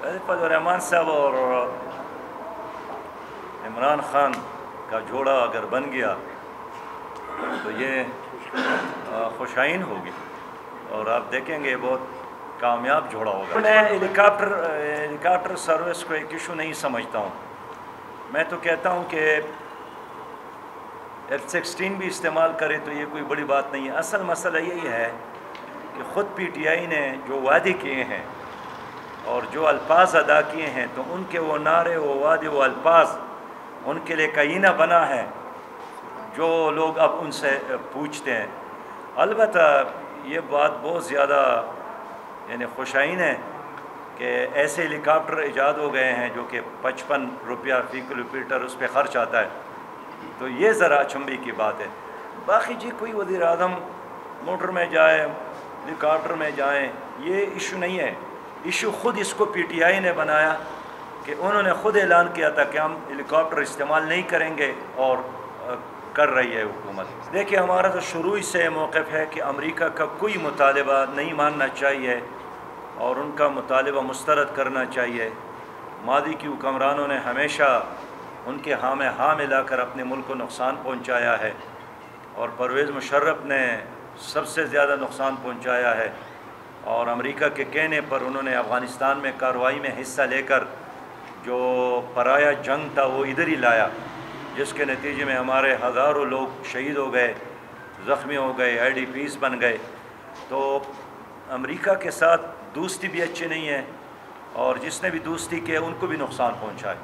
فضل الرحمان صاحب اور عمران خان کا جوڑا اگر بن گیا تو یہ خوشائن ہوگی اور آپ دیکھیں گے بہت کامیاب جوڑا ہوگا۔ میں ہیلی کاپٹر سروس کو ایک ایشو نہیں سمجھتا ہوں۔ میں تو کہتا ہوں کہ F-16 بھی استعمال کرے تو یہ کوئی بڑی بات نہیں ہے۔ اصل مسئلہ یہی ہے کہ خود پی ٹی آئی نے جو وعدے کیے ہیں اور جو الفاظ ادا کیے ہیں تو ان کے وہ نعرے، وہ وعدے، وہ الفاظ ان کے لیے کائینہ بنا ہے جو لوگ اب ان سے پوچھتے ہیں۔ البتہ یہ بات بہت زیادہ یعنی خوشائن ہے کہ ایسے ہیلی کاپٹر ایجاد ہو گئے ہیں جو کہ 55 روپیہ فی کلومیٹر اس پہ خرچ آتا ہے، تو یہ ذرا اچنبھی کی بات ہے۔ باقی جی کوئی وزیر اعظم موٹر میں جائے، ہیلی کاپٹر میں جائیں، یہ ایشو نہیں ہے۔ ایشو خود اس کو پی ٹی آئی نے بنایا کہ انہوں نے خود اعلان کیا تھا کہ ہم ہیلی کاپٹر استعمال نہیں کریں گے اور کر رہی ہے حکومت۔ دیکھیے ہمارا تو شروع سے موقف ہے کہ امریکہ کا کوئی مطالبہ نہیں ماننا چاہیے اور ان کا مطالبہ مسترد کرنا چاہیے۔ ماضی کی حکمرانوں نے ہمیشہ ان کے ہاں میں ہاں ملا کر اپنے ملک کو نقصان پہنچایا ہے اور پرویز مشرف نے سب سے زیادہ نقصان پہنچایا ہے، اور امریکہ کے کہنے پر انہوں نے افغانستان میں کارروائی میں حصہ لے کر جو پرایا جنگ تھا وہ ادھر ہی لایا، جس کے نتیجے میں ہمارے ہزاروں لوگ شہید ہو گئے، زخمی ہو گئے، آئی ڈی پیز بن گئے۔ تو امریکہ کے ساتھ دوستی بھی اچھی نہیں ہے اور جس نے بھی دوستی کی ان کو بھی نقصان پہنچا ہے۔